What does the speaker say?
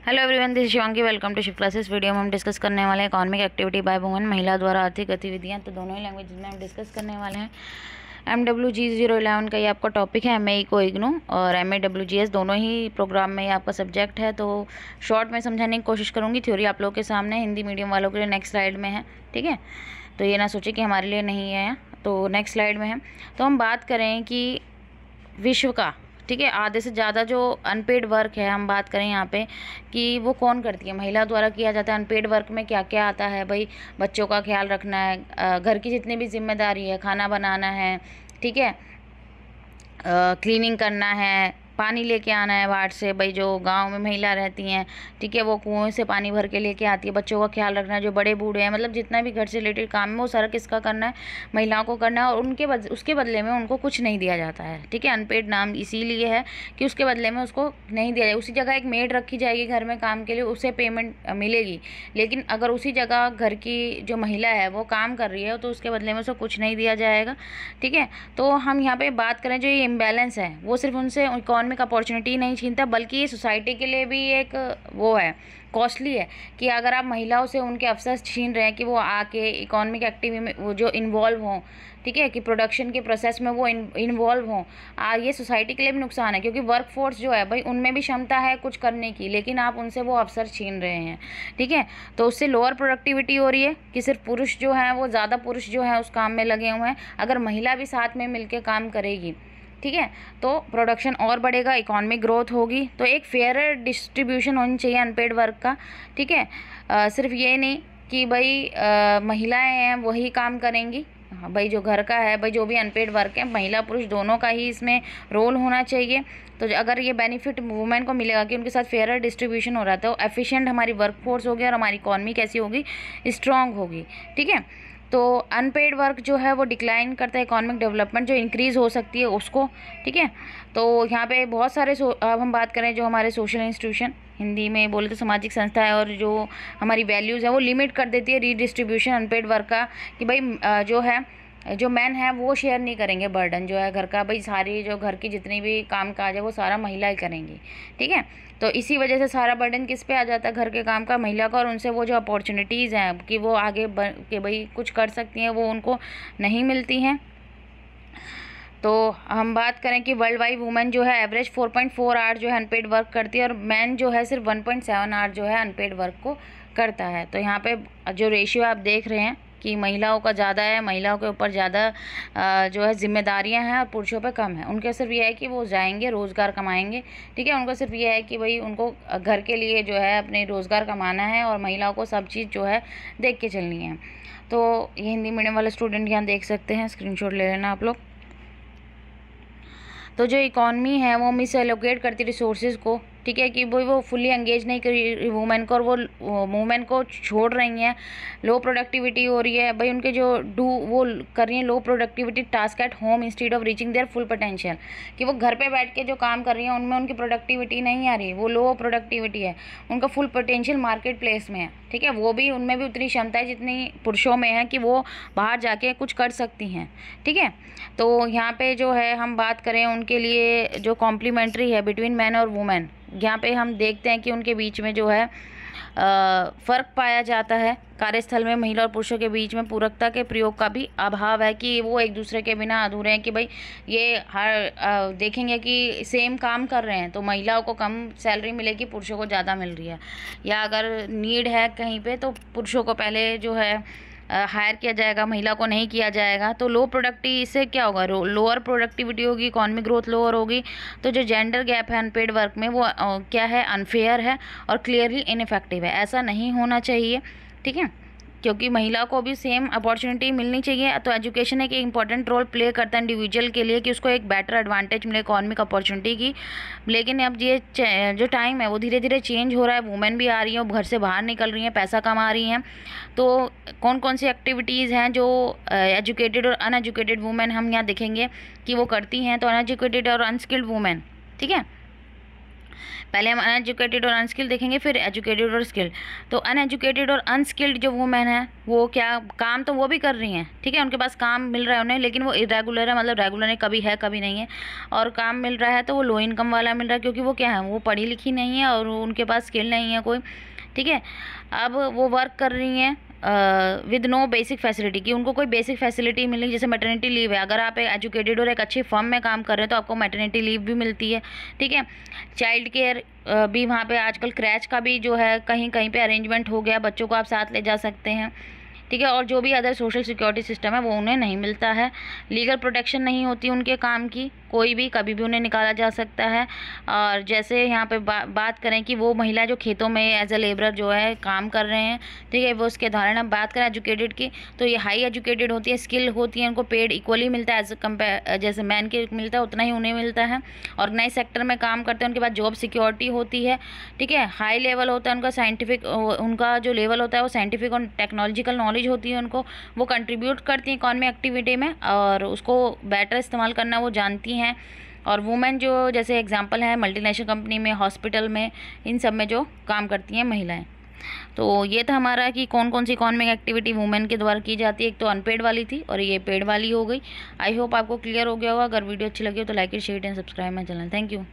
Hello everyone, this Shivangi. Welcome to shift classes. Video में हम discuss करने वाले हैं इकोनॉमिक एक्टिविटी बाय वुमेन, महिला द्वारा आर्थिक गतिविधियां। तो दोनों ही लैंग्वेज में हम डिस्कस करने वाले हैं। MWG 011 का ये आपका टॉपिक है, MA को इग्नू और MAWGS दोनों ही प्रोग्राम में ये आपका सब्जेक्ट है। तो शॉर्ट में समझाने की कोशिश करूँगी। थ्योरी आप लोगों के सामने हिंदी मीडियम वालों के लिए नेक्स्ट स्लाइड में है, ठीक है। तो ये ना सोचे कि हमारे लिए नहीं है, तो नेक्स्ट स्लाइड में है। तो हम बात करें कि विश्व का, ठीक है, आधे से ज़्यादा जो अनपेड वर्क है, हम बात करें यहाँ पे कि वो कौन करती है, महिला द्वारा किया जाता है। अनपेड वर्क में क्या क्या आता है भाई? बच्चों का ख्याल रखना है, घर की जितनी भी जिम्मेदारी है, खाना बनाना है, ठीक है, क्लीनिंग करना है, पानी लेके आना है वार्ड से, भाई जो गांव में महिला रहती हैं, ठीक है, वो कुएं से पानी भर के लेके आती है। बच्चों का ख्याल रखना है, जो बड़े बूढ़े हैं, मतलब जितना भी घर से रिलेटेड काम है वो सारा किसका करना है? महिलाओं को करना है। और उसके बदले में उनको कुछ नहीं दिया जाता है, ठीक है। अनपेड नाम इसीलिए है कि उसके बदले में उसको नहीं दिया जाए। उसी जगह एक मेड रखी जाएगी घर में काम के लिए, उसे पेमेंट मिलेगी। लेकिन अगर उसी जगह घर की जो महिला है वो काम कर रही है तो उसके बदले में उसको कुछ नहीं दिया जाएगा, ठीक है। तो हम यहाँ पे बात करें, जो ये इम्बैलेंस है वो सिर्फ उनसे इकोनॉमिक अपॉर्चुनिटी नहीं छीनता, बल्कि ये सोसाइटी के लिए भी एक वो है, कॉस्टली है कि अगर आप महिलाओं से उनके अवसर छीन रहे हैं कि वो आके इकोनॉमिक एक्टिविटी में वो जो इन्वॉल्व हों, ठीक है, कि प्रोडक्शन के प्रोसेस में वो इन्वॉल्व हों, ये सोसाइटी के लिए भी नुकसान है। क्योंकि वर्क फोर्स जो है भाई, उनमें भी क्षमता है कुछ करने की, लेकिन आप उनसे वो अवसर छीन रहे हैं, ठीक है। तो उससे लोअर प्रोडक्टिविटी हो रही है कि सिर्फ पुरुष जो हैं वो ज़्यादा पुरुष जो हैं उस काम में लगे हुए हैं। अगर महिला भी साथ में मिलकर काम करेगी, ठीक है, तो प्रोडक्शन और बढ़ेगा, इकोनॉमिक ग्रोथ होगी। तो एक फेयर डिस्ट्रीब्यूशन होनी चाहिए अनपेड वर्क का, ठीक है। सिर्फ ये नहीं कि भाई महिलाएं हैं वही काम करेंगी। हाँ भाई, जो घर का है, भाई जो भी अनपेड वर्क है, महिला पुरुष दोनों का ही इसमें रोल होना चाहिए। तो अगर ये बेनिफिट वुमेन को मिलेगा कि उनके साथ फेयर डिस्ट्रीब्यूशन हो रहा है, तो एफिशिएंट हमारी वर्क फोर्स होगी और हमारी इकॉनमी कैसी होगी? स्ट्रांग होगी, ठीक है। तो अनपेड वर्क जो है वो डिक्लाइन करता है इकोनॉमिक डेवलपमेंट जो इंक्रीज़ हो सकती है उसको, ठीक है। तो यहाँ पे बहुत सारे अब हम बात करें जो हमारे सोशल इंस्टीट्यूशन, हिंदी में बोले तो सामाजिक संस्था है, और जो हमारी वैल्यूज़ है वो लिमिट कर देती है रीडिस्ट्रीब्यूशन अनपेड वर्क का, कि भाई जो है, जो मैन है वो शेयर नहीं करेंगे बर्डन जो है घर का। भाई सारी जो घर की जितनी भी काम काज है वो सारा महिला ही करेंगी, ठीक है। तो इसी वजह से सारा बर्डन किस पे आ जाता है? घर के काम का, महिला का। और उनसे वो जो अपॉर्चुनिटीज़ हैं कि वो आगे के भाई कुछ कर सकती हैं, वो उनको नहीं मिलती हैं। तो हम बात करें कि वर्ल्ड वाइड वुमेन जो है एवरेज 4.4 आवर जो है अनपेड वर्क करती है, और मैन जो है सिर्फ 1.7 आवर जो है अनपेड वर्क को करता है। तो यहाँ पे जो रेशियो आप देख रहे हैं कि महिलाओं का ज़्यादा है, महिलाओं के ऊपर ज़्यादा जो है जिम्मेदारियां हैं और पुरुषों पे कम है। उनके सिर्फ ये है कि वो जाएंगे रोज़गार कमाएंगे, ठीक है। उनको सिर्फ ये है कि भाई उनको घर के लिए जो है अपने रोज़गार कमाना है, और महिलाओं को सब चीज़ जो है देख के चलनी है। तो ये हिंदी मीडियम वाले स्टूडेंट यहाँ देख सकते हैं, स्क्रीनशॉट ले लेना आप लोग। तो जो इकॉनमी है वो मिस एलोकेट करती रिसोर्सेज को, ठीक है, कि वो फुली एंगेज नहीं करी वुमेन को, और वो वुमेन को छोड़ रही हैं। लो प्रोडक्टिविटी हो रही है भाई, उनके जो वो कर रही हैं लो productivity task at home instead of reaching there full potential, कि वो घर पे बैठ के जो काम कर रही हैं उनमें उनकी प्रोडक्टिविटी नहीं आ रही, वो लो प्रोडक्टिविटी है। उनका फुल पोटेंशियल मार्केट प्लेस में है, ठीक है। वो भी, उनमें भी उतनी क्षमता है जितनी पुरुषों में है कि वो बाहर जाके कुछ कर सकती हैं, ठीक है। तो यहाँ पे जो है हम बात करें उनके लिए जो कॉम्प्लीमेंट्री है बिटवीन मैन और वुमेन, यहाँ पे हम देखते हैं कि उनके बीच में जो है फ़र्क पाया जाता है। कार्यस्थल में महिला और पुरुषों के बीच में पूरकता के प्रयोग का भी अभाव है, कि वो एक दूसरे के बिना अधूरे हैं। कि भाई ये हर देखेंगे कि सेम काम कर रहे हैं तो महिलाओं को कम सैलरी मिलेगी, पुरुषों को ज़्यादा मिल रही है। या अगर नीड है कहीं पे तो पुरुषों को पहले जो है हायर किया जाएगा, महिला को नहीं किया जाएगा। तो लो प्रोडक्टिव, इससे क्या होगा? लोअर प्रोडक्टिविटी होगी, इकॉनमिक ग्रोथ लोअर होगी। तो जो जेंडर गैप है अनपेड वर्क में वो क्या है? अनफेयर है और क्लियरली इनइफेक्टिव है। ऐसा नहीं होना चाहिए, ठीक है, क्योंकि महिला को भी सेम अपॉर्चुनिटी मिलनी चाहिए। तो एजुकेशन एक इंपॉर्टेंट रोल प्ले करता है इंडिविजुअल के लिए, कि उसको एक बेटर एडवांटेज मिले इकोनॉमिक अपॉर्चुनिटी की। लेकिन अब ये जो टाइम है वो धीरे धीरे चेंज हो रहा है। वुमेन भी आ रही हैं, वो घर से बाहर निकल रही हैं, पैसा कमा रही हैं। तो कौन कौन सी एक्टिविटीज़ हैं जो एजुकेटेड और अनएजुकेटेड वुमेन हम यहाँ देखेंगे कि वो करती हैं। तो अनएजुकेटेड और अनस्किल्ड वुमेन, ठीक है, पहले हम अनएजुकेटेड और अनस्किल्ड देखेंगे, फिर एजुकेटेड और स्किल्ड। तो अनएजुकेटेड और अनस्किल्ड जो वुमेन है वो क्या काम तो वो भी कर रही हैं, ठीक है, उनके पास काम मिल रहा है उन्हें, लेकिन वो इरेगुलर है, मतलब रेगुलर है कभी नहीं है। और काम मिल रहा है तो वो लो इनकम वाला मिल रहा है, क्योंकि वो क्या है, वो पढ़ी लिखी नहीं है और उनके पास स्किल नहीं है कोई, ठीक है। अब वो वर्क कर रही हैं विद नो बेसिक फैसिलिटी, कि उनको कोई बेसिक फैसिलिटी मिली, जैसे मैटरनिटी लीव है। अगर आप एजुकेटेड और एक अच्छी फर्म में काम कर रहे हैं तो आपको मैटरनिटी लीव भी मिलती है, ठीक है। चाइल्ड केयर भी वहाँ पे आजकल क्रैच का भी जो है कहीं कहीं पे अरेंजमेंट हो गया, बच्चों को आप साथ ले जा सकते हैं, ठीक है। और जो भी अदर सोशल सिक्योरिटी सिस्टम है वो उन्हें नहीं मिलता है। लीगल प्रोटेक्शन नहीं होती उनके काम की, कोई भी कभी भी उन्हें निकाला जा सकता है। और जैसे यहाँ पे बात करें कि वो महिला जो खेतों में एज अ लेबरर जो है काम कर रहे हैं, ठीक है, वो उसके उदाहरण हम बात करें एजुकेटेड की, तो ये हाई एजुकेटेड होती है, स्किल होती है, उनको पेड इक्वली मिलता है एज कंपेयर, जैसे मैन के मिलता है उतना ही उन्हें मिलता है। ऑर्गेनाइज सेक्टर में काम करते हैं, उनके पास जॉब सिक्योरिटी होती है, ठीक है। हाई लेवल होता है उनका साइंटिफिक, उनका जो लेवल होता है वो साइंटिफिक और टेक्नोलॉजिकल नॉलेज होती है उनको, वो कंट्रीब्यूट करती हैं इकॉनमी एक्टिविटी में और उसको बेटर इस्तेमाल करना वो जानती हैं। और वुमेन जो जैसे एग्जांपल है मल्टीनेशनल कंपनी में, हॉस्पिटल में, इन सब में जो काम करती हैं महिलाएं। तो ये था हमारा कि कौन कौन सी इकॉनमिक एक्टिविटी वुमेन के द्वारा की जाती है। एक तो अनपेड वाली थी और ये पेड वाली हो गई। आई होप आपको क्लियर हो गया होगा। अगर वीडियो अच्छी लगी हो तो like share and subscribe my channel. Thank you.